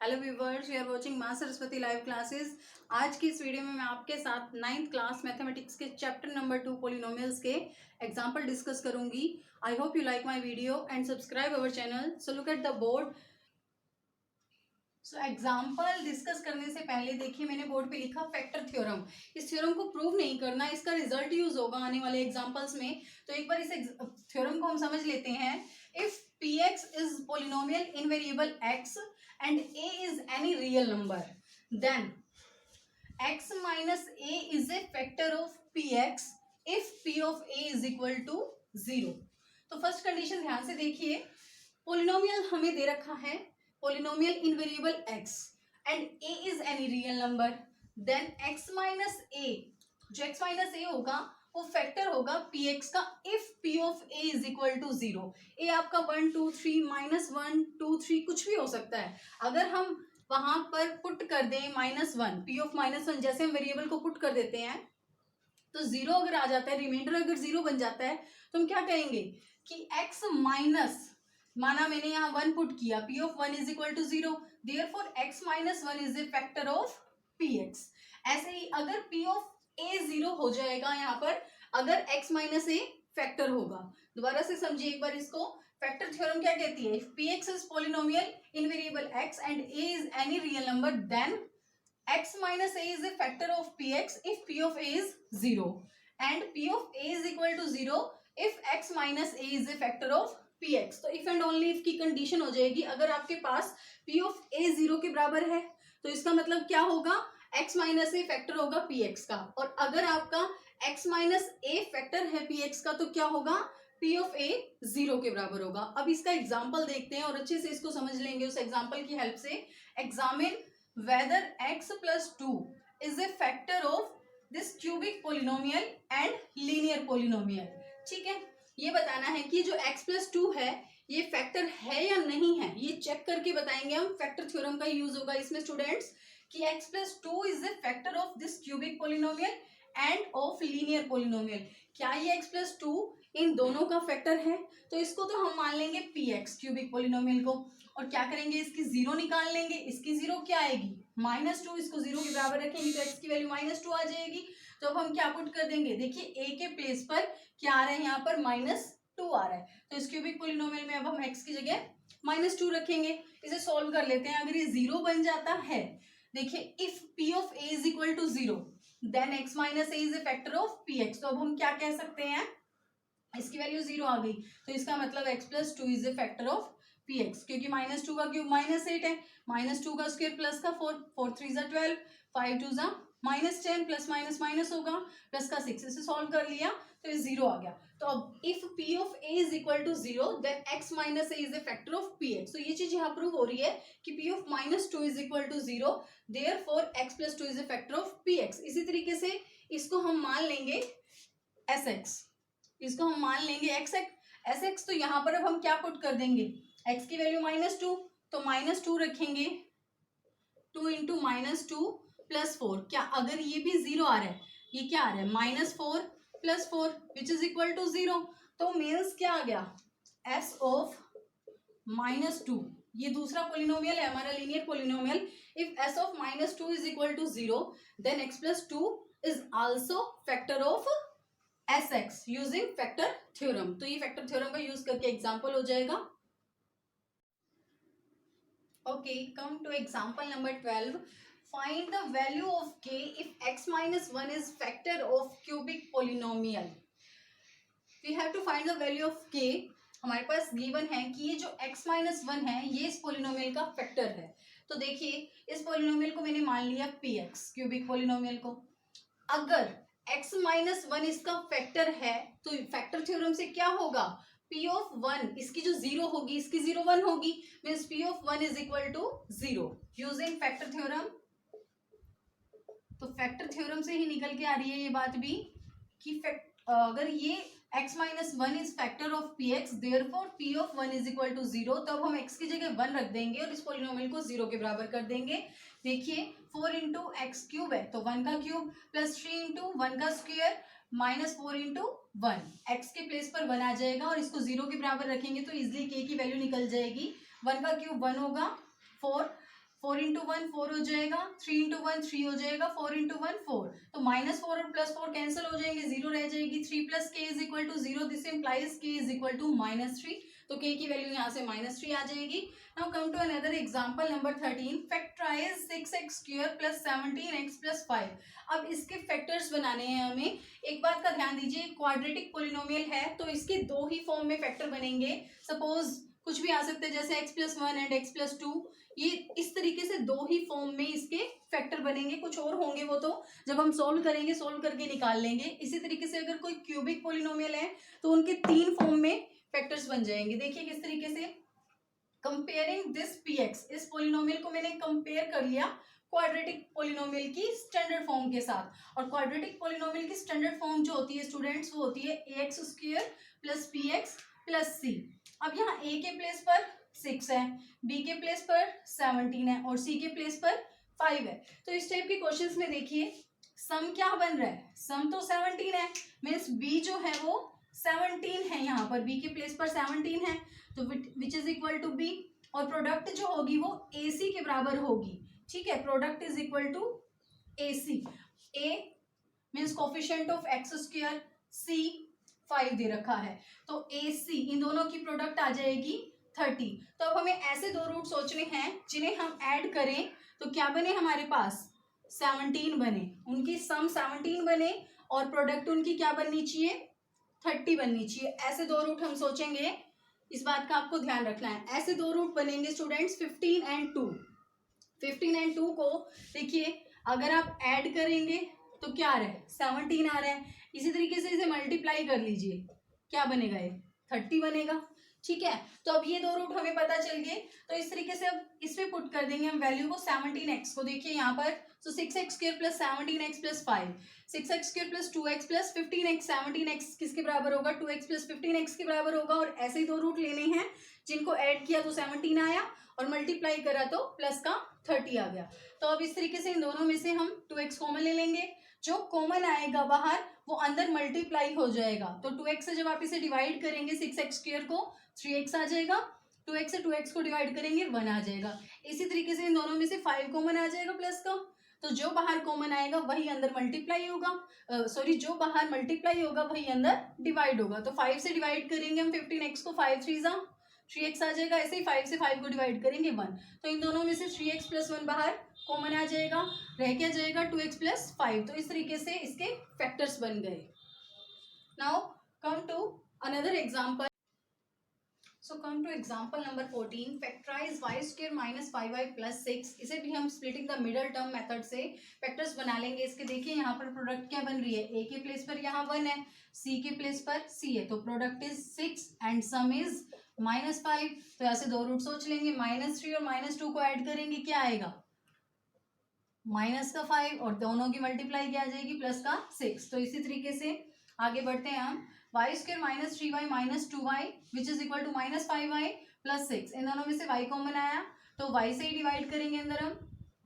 Hello viewers, we are watching मां Saraswati live classes. आज की इस वीडियो में मैं आपके साथ 9th क्लास मैथमेटिक्स के चैप्टर नंबर 2 पॉलिनोमियल्स के एग्जांपल डिस्कस करूंगी। I hope you like my video and subscribe our channel. So look at the board. So example discuss करने से पहले देखिए, मैंने बोर्ड पे लिखा फैक्टर थ्योरम। इस थ्योरम को प्रूव नहीं करना, इसका रिजल्ट यूज होगा आने वाले एग्जाम्पल्स में। तो एक बार इस थ्योरम को हम समझ लेते हैं। If px is polynomial in variable x and a is any real number, then x minus a is a factor of px if p of a is equal to 0। तो फर्स्ट कंडीशन ध्यान से देखिए, polynomial हमें दे रखा है, polynomial in variable x and a is any real number, then x minus a, जो x minus a होगा वो फैक्टर होगा px का if p of a is equal to 0। a आपका 1 2 3 -1 2 3 कुछ भी हो सकता है। अगर हम वहां पर पुट कर दें -1, p ऑफ -1, जैसे हम वेरिएबल को पुट कर देते हैं तो 0 अगर आ जाता है, रिमाइंडर अगर 0 बन जाता है, तो हम क्या कहेंगे कि x माइनस, माना मैंने यहाँ 1 पुट किया, p of 1 is equal to 0, therefore x minus 1 is a factor of px। ऐसे ही अगर p ऑफ a 0 हो जाएगा यहाँ पर, अगर x माइनस a फैक्टर होगा। दोबारा से समझिए एक बार इसको। फैक्टर थ्योरम क्या कहती है? If px is polynomial in variable x and a is any real number, then x minus a is a factor of px if p of a is 0 and p of a is equal to 0 if x minus a is a factor of px। तो if and only if की condition हो जाएगी। अगर आपके पास p of a 0 के बराबर है तो इसका मतलब क्या होगा? x माइनस a फैक्टर होगा px का, और अगर आपका x माइनस a फैक्टर है px का तो क्या होगा? p ऑफ a 0 के बराबर होगा। अब इसका एग्जाम्पल देखते हैं और अच्छे से इसको समझ लेंगे उस एग्जाम्पल की हेल्प से। Examine whether x plus 2 is a factor of this cubic polynomial and linear polynomial। ठीक है, ये बताना है कि जो x plus 2 है ये फैक्टर है या नहीं है, ये चेक करके बताएंगे हम। फैक्टर थ्योरम का यूज होगा इसमें स्टूडेंट्स, कि x plus 2 is a factor of this cubic polynomial and of linear polynomial। क्या ये x plus 2 इन दोनों का फैक्टर है? तो इसको तो हम मान लेंगे px, क्यूबिक पोलिनोमियल को, और क्या करेंगे, इसकी 0 निकाल लेंगे। इसकी 0 क्या आएगी? -2। इसको 0 के बराबर रखेंगे तो x की वैल्यू -2 आ जाएगी। तो अब हम क्या पुट कर देंगे? देखिए a के प्लेस पर क्या आ रहा है, यहाँ पर -2 आ रहा है, तो इस क्यूबिक पोलिनोमियल में अब हम x की जगह -2 रखेंगे। इसे सॉल्व कर लेते हैं। अगर ये 0 बन जाता है, देखिए if p of a is equal to 0 then x minus a is a factor of px। तो अब हम क्या कह सकते हैं? इसकी वैल्यू 0 आ गई, तो इसका मतलब x plus 2 is a factor of px, क्योंकि -2 का क्यूब -8 है, -2 का स्क्वायर प्लस का 4, 4 3 ज़ा 12, 5 2 ज़ा -10, प्लस माइनस माइनस होगा, प्लस का 6। इसे सॉल्व कर लिया तो ये 0 आ गया। तो अब if p of a is equal to 0 then x minus a is a factor of px। तो ये चीज यहाँ प्रूव हो रही है कि p of -2 is equal to 0, therefore x plus 2 is a factor of px। इसी तरीके से इसको हम मान लेंगे sx, इसको हम मान लेंगे sx। तो यहाँ पर अब हम क्या पुट कर देंगे? x की वैल्यू -2, तो -2 रखेंगे, 2 इंटू -2 प्लस 4। क्या अगर ये भी 0 आ रहा है, ये क्या आ रहा है? -4 plus 4 which is equal to 0। तो मीन्स क्या आ गया? s ऑफ -2, ये दूसरा पोलिनोमियल है हमारा, linear polynomial. If s of -2 is equal to 0 then x plus 2 is also factor of sx using factor theorem. तो ये फैक्टर थ्योरम का यूज करके एग्जांपल हो जाएगा। Okay, come to example number 12। Find the value of k if x minus 1 is factor of cubic polynomial. We have to find the value of k। हमारे पास given है कि ये जो x minus 1 है ये इस पोलिनोमियल का फैक्टर है। तो देखिए इस पोलिनोमियल को मैंने मान लिया px, क्यूबिक पोलिनोमियल को। अगर x माइनस 1 इसका फैक्टर है तो फैक्टर थ्योरम से क्या होगा? p ऑफ 1, इसकी जो 0 होगी इसकी 0 1 होगी, means p of 1 is equal to 0 using factor theorem. तो फैक्टर थ्योरम से ही निकल के आ रही है ये बात भी कि अगर ये x minus 1 is factor of px, therefore p of 1 is equal to 0। तो अब हम x की जगह 1 रख देंगे और इस पोलिनोमियल को 0 के बराबर कर देंगे। देखिए 4 इंटू एक्स क्यूब है तो 1 का क्यूब, प्लस 3 इंटू 1 का स्क्वायर, -4 इंटू 1, एक्स के प्लेस पर 1 आ जाएगा और इसको 0 के बराबर रखेंगे तो इजिली k की वैल्यू निकल जाएगी। 1 का क्यूब 1 होगा, 4 4 इंटू 1 4 हो जाएगा, 3 इंटू 1 3 हो जाएगा, 4 इंटू 1 4, तो -4 और +4 कैंसिल हो जाएंगे, 0 रह जाएगी। 3 plus k is equal to 0, this implies k is equal to -3, तो के की वैल्यू यहाँ से -3 आ जाएगी। Now come to another example number 13, factorise 6x² plus 17x plus 5। अब इसके फैक्टर्स बनाने हैं हमें। एक बात का ध्यान दीजिए, क्वाड्रेटिक पोलिनोमियल है तो इसके दो ही फॉर्म में फैक्टर बनेंगे। सपोज कुछ भी आ सकते हैं, जैसे x+1 एंड x+2, ये इस तरीके से दो ही फॉर्म में इसके फैक्टर बनेंगे। कुछ और होंगे वो तो जब हम सोल्व करेंगे, सोल्व करके निकाल लेंगे। इसी तरीके से अगर कोई क्यूबिक पोलिनोमियल है तो उनके 3 फॉर्म में फैक्टर्स बन जाएंगे। देखिए किस तरीके से, कंपेयरिंग दिस px, इस पोलिनोमियल को मैंने कंपेयर कर लिया क्वाड्रेटिक पोलिनोमियल की स्टैंडर्ड फॉर्म के साथ। और क्वाड्रेटिक पोलिनोमियल की स्टैंडर्ड फॉर्म जो होती है स्टूडेंट्स, वो होती है ax² plus px plus c। अब यहाँ a के प्लेस पर 6 है, b के प्लेस पर 17 है और c के प्लेस पर 5 है। तो इस टाइप के क्वेश्चंस में देखिए सम क्या बन रहा है, सम तो 17 है, मीन्स b जो है वो 17 है, यहाँ पर b के प्लेस पर 17 है, तो which is equal to b। और प्रोडक्ट जो होगी वो ac के बराबर होगी। ठीक है, product is equal to ac। a means coefficient of x², c 5 दे रखा है, तो AC इन दोनों की प्रोडक्ट आ जाएगी 30। तो अब हमें ऐसे दो रूट सोचने हैं जिन्हें हम ऐड करें तो क्या बने हमारे पास, 17 बने, उनकी सम 17 बने और प्रोडक्ट उनकी क्या बननी चाहिए, 30 बननी चाहिए। ऐसे दो रूट हम सोचेंगे, इस बात का आपको ध्यान रखना है। ऐसे दो रूट बनेंगे स्टूडेंट्स 15 एंड 2। 15 एंड 2 को देखिए अगर आप ऐड करेंगे तो क्या आ रहा है, 17 आ रहा है। इसी तरीके से इसे मल्टीप्लाई कर लीजिए, क्या बनेगा, ये 30 बनेगा। ठीक है, तो अब ये दो रूट हमें पता चल गए, तो इस तरीके से अब इसमें पुट कर देंगे हम वैल्यू को 17x को। देखिए यहाँ पर, तो 6x² plus 17x plus 5, 6x² plus 2x plus 15x, 17x किसके बराबर होगा, 2x प्लस 15x के बराबर होगा। और ऐसे ही दो रूट लेने हैं जिनको ऐड किया तो 17 आया और मल्टीप्लाई करा तो प्लस का 30 आ गया। तो अब इस तरीके से इन दोनों में से हम 2x कॉमन ले लेंगे, जो कॉमन आएगा बाहर वो अंदर मल्टीप्लाई हो जाएगा। तो 2x से जब आप इसे डिवाइड करेंगे 6x² को, 3x आ जाएगा, 2x से 2x को डिवाइड करेंगे 1 आ जाएगा। इसी तरीके से इन दोनों में से 5 कॉमन आ जाएगा प्लस का, तो जो बाहर कॉमन आएगा वही अंदर मल्टीप्लाई होगा, जो बाहर मल्टीप्लाई होगा वही अंदर डिवाइड होगा। तो 5 से डिवाइड करेंगे हम 15x को, 5 3 3x आ जाएगा। ऐसे ही 5 से 5 को डिवाइड करेंगे 1, तो इन दोनों में से 3x प्लस 1 बाहर कॉमन आ जाएगा, रह क्या जाएगा 2x प्लस 5। तो इस तरीके से इसके फैक्टर्स बन गए। Now come to another example. So come to example number 14, factorise y² minus 5y plus 6। इसे भी हम splitting the middle term method से फैक्टर्स बना लेंगे। इसके देखिए यहाँ पर प्रोडक्ट क्या बन रही है, a के प्लेस पर यहाँ 1 है, c के प्लेस पर c है, तो product is 6 and some is -5। तो ऐसे दो रूट सोच लेंगे, -3 और -2 को ऐड करेंगे, क्या आएगा, -5 और दोनों की मल्टीप्लाई क्या आ जाएगी, प्लस का 6। तो इसी तरीके से आगे बढ़ते हैं हम, y² minus 3y minus 2y which is equal to -5y plus 6। इन दोनों में से y कॉमन आया तो y से ही डिवाइड करेंगे, अंदर हम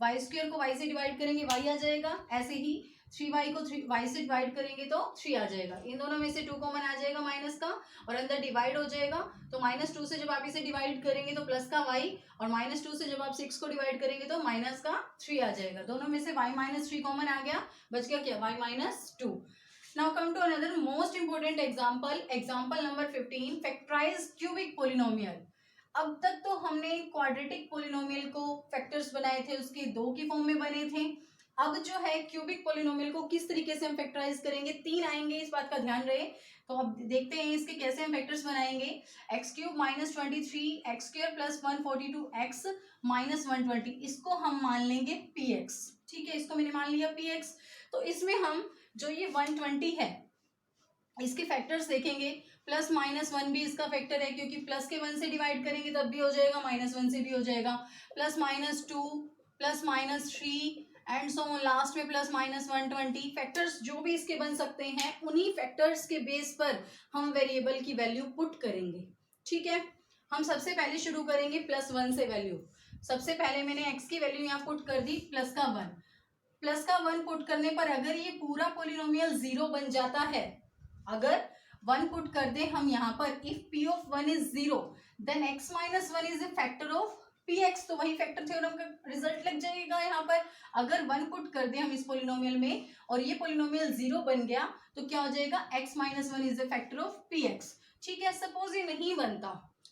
y² को y से डिवाइड करेंगे y आ जाएगा। ऐसे ही 3y को y से डिवाइड करेंगे तो 3 आ जाएगा। इन दोनों में से 2 कॉमन आ जाएगा माइनस का और अंदर डिवाइड हो जाएगा, तो -2 से जब आप इसे डिवाइड करेंगे तो प्लस का y, और -2 से जब आप 6 को डिवाइड करेंगे तो माइनस का 3 आ जाएगा। दोनों में से y माइनस 3 कॉमन आ गया, बच गया क्या, y minus 2। Now come to another most important example, example number 15, factorise cubic polynomial. अब तक तो हमने क्वाड्रेटिक पोलिनोमियल को फैक्टर्स बनाए थे, उसके 2 की फॉर्म में बने थे। अब जो है क्यूबिक पोलिनोमियल को किस तरीके से हम फैक्टराइज करेंगे, 3 आएंगे, इस बात का ध्यान रहे। तो अब देखते हैं इसके कैसे हम फैक्टर्स बनाएंगे। x³ minus 23, x² plus 142, x minus 120, इसको हम मान लेंगे px। ठीक है, इसको मैंने मान लिया px। तो इसमें हम जो ये 120 है इसके फैक्टर्स देखेंगे, प्लस -1 भी इसका फैक्टर है, क्योंकि प्लस के 1 से डिवाइड करेंगे तब भी हो जाएगा, -1 से भी हो जाएगा, plus -2 plus -3 and so last में प्लस -120। फैक्टर्स जो भी इसके बन सकते हैं, उन्हीं फैक्टर्स के बेस पर हम वेरिएबल की वैल्यू पुट करेंगे। ठीक है, हम सबसे पहले शुरू करेंगे +1 से वैल्यू। सबसे पहले मैंने x की वैल्यू यहाँ पुट कर दी प्लस का 1। प्लस का 1 पुट करने पर अगर ये पूरा पोलिनोमियल 0 बन जाता है, अगर 1 पुट कर दे हम यहाँ पर, if p of 1 is 0 then x minus 1 is a factor of px, तो वही फैक्टर थ्योरम का रिजल्ट लग जाएगा यहाँ पर। अगर 1 पुट कर दें हम इस पोलिनोमियल में और ये पोलिनोमियल 0 बन गया तो क्या हो जाएगा, x minus 1 is the factor of px। ठीक है, सपोज ये नहीं बनता,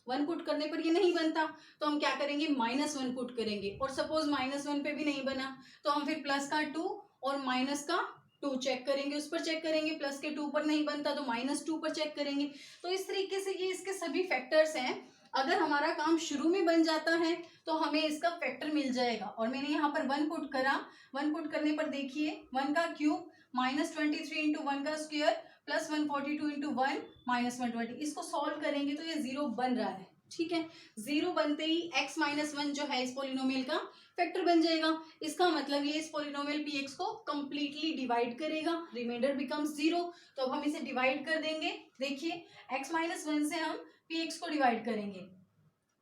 1 पुट करने पर ये नहीं बनता तो हम क्या करेंगे, -1 पुट करेंगे। और सपोज -1 पे भी नहीं बना तो हम फिर प्लस का 2 और माइनस का 2 चेक करेंगे, उस पर चेक करेंगे, प्लस के 2 पर नहीं बनता तो -2 पर चेक करेंगे। तो इस तरीके से ये इसके सभी फैक्टर्स हैं। अगर हमारा काम शुरू में बन जाता है तो हमें इसका फैक्टर मिल जाएगा। और मैंने यहाँ पर 1 पुट करा, 1 पुट करने पर देखिए 1 का क्यूब -23 इंटू 1 का स्क्वायर प्लस 142 इंटू 1 -120, इसको सॉल्व करेंगे तो ये 0 बन रहा है। ठीक है, 0 बनते ही x माइनस 1 जो है इस पोलिनोमियल का फैक्टर बन जाएगा। इसका मतलब ये इस पोलिनोमियल px को कंप्लीटली डिवाइड करेगा, रिमाइंडर बिकम्स 0। तो अब हम इसे डिवाइड कर देंगे। देखिए x माइनस 1 से हम px को डिवाइड करेंगे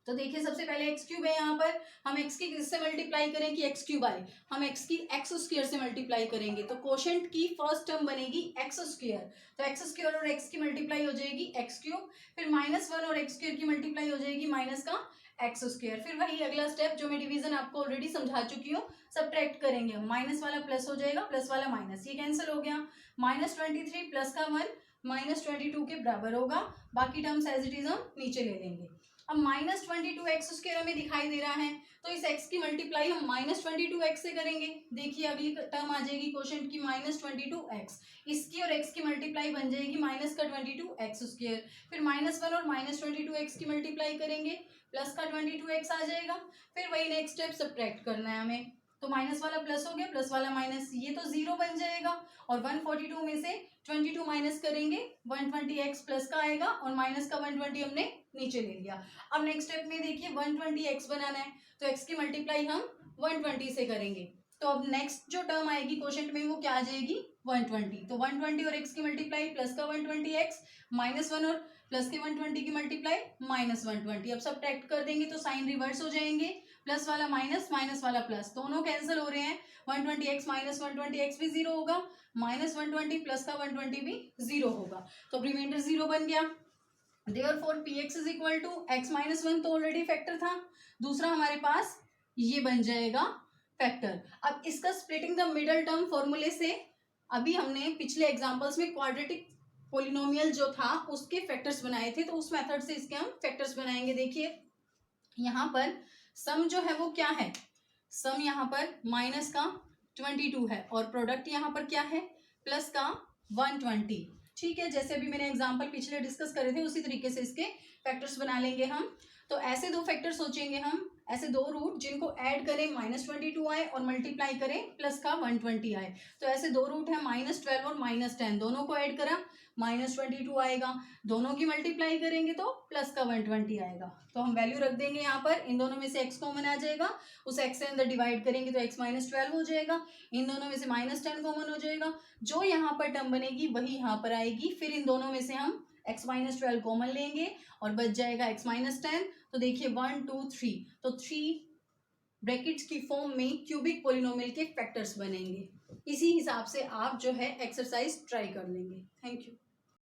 तो देखिए सबसे पहले एक्स क्यूब है, यहाँ पर हम एक्स की किससे मल्टीप्लाई करें कि एक्स क्यूब आए, हम एक्स की एक्स स्क्वायर से मल्टीप्लाई करेंगे तो कोशेंट की फर्स्ट टर्म बनेगी एक्स स्क्वायर, तो एक्स स्क्वायर और एक्स की मल्टीप्लाई हो जाएगी एक्स क्यूब, फिर -1 और एक्स स्क्वायर की मल्टीप्लाई हो जाएगी माइनस का एक्स स्क्वायर। फिर वही अगला स्टेप जो मैं डिवीजन आपको ऑलरेडी समझा चुकी हूँ, सब्ट्रैक्ट करेंगे, माइनस वाला प्लस हो जाएगा, प्लस वाला माइनस, ये कैंसिल हो गया, -23 प्लस का 1 -22 के बराबर होगा। बाकी टर्म्स एज इट इज हम नीचे ले लेंगे। अब -22 एक्स स्क्वायर हमें दिखाई दे रहा है तो इस x की मल्टीप्लाई हम -22 एक्स से करेंगे। देखिए अगली टर्म आ जाएगी कोशेंट की -22 एक्स, इसकी और x की मल्टीप्लाई बन जाएगी माइनस का 22 एक्स स्क्वायर, फिर -1 और -22 एक्स की मल्टीप्लाई करेंगे, प्लस का 22 एक्स आ जाएगा। फिर वही नेक्स्ट स्टेप सब्ट्रैक्ट करना है हमें, तो माइनस वाला प्लस हो गया, प्लस वाला माइनस, ये तो 0 बन जाएगा। और 142 में से 22 माइनस करेंगे, 120x प्लस का आएगा और माइनस का 120 हमने नीचे ले लिया। अब नेक्स्ट स्टेप में देखिए 120x बनाना है तो x की मल्टीप्लाई हम 120 से करेंगे, तो अब नेक्स्ट जो टर्म आएगी क्वोशेंट में वो क्या आ जाएगी, 120। तो 120 और x की मल्टीप्लाई प्लस का 120x, -1 और प्लस के 120 की मल्टीप्लाई -120। अब सब्ट्रैक्ट कर देंगे तो साइन रिवर्स हो जाएंगे, प्लस वाला माइनस, माइनस वाला प्लस, दोनों कैंसिल हो रहे हैं, 120x माइनस 120x भी 0 होगा, -120 प्लस का 120 भी 0 होगा, तो रिमाइंडर 0 बन गया। Therefore px is equal to x minus 1 तो ऑलरेडी फैक्टर था, दूसरा हमारे पास ये बन जाएगा फैक्टर। अब इसका स्प्लिटिंग द मिडल टर्म फॉर्मूले से, अभी हमने पिछले एग्जांपल्स में क्वाड्रेटिक पोलिनोमियल जो था उसके फैक्टर्स बनाए थे, तो उस मेथड से इसके हम फैक्टर्स बनाएंगे। देखिए यहाँ पर सम जो है वो क्या है, सम यहाँ पर माइनस का 22 है और प्रोडक्ट यहाँ पर क्या है, प्लस का 120। ठीक है, जैसे अभी मैंने एग्जांपल पिछले डिस्कस करे थे उसी तरीके से इसके फैक्टर्स बना लेंगे हम। तो ऐसे दो फैक्टर सोचेंगे हम, ऐसे दो रूट जिनको ऐड करें -22 आए और मल्टीप्लाई करें प्लस का 120 आए। तो ऐसे दो रूट है -12 और -10, दोनों को ऐड करा -22 आएगा, दोनों की मल्टीप्लाई करेंगे तो प्लस का 120 आएगा। तो हम वैल्यू रख देंगे यहाँ पर, इन दोनों में से x कॉमन आ जाएगा, उस x से अंदर डिवाइड करेंगे तो x -12 हो जाएगा, इन दोनों में से -10 कॉमन हो जाएगा, जो यहाँ पर टर्म बनेगी वही यहाँ पर आएगी, फिर इन दोनों में से हम x -12 कॉमन लेंगे और बच जाएगा x -10। तो देखिए 1 2 3, तो 3 ब्रैकेट्स की फॉर्म में क्यूबिक पोलिनोमियल के फैक्टर्स बनेंगे। इसी हिसाब से आप जो है एक्सरसाइज ट्राई कर लेंगे। Thank you.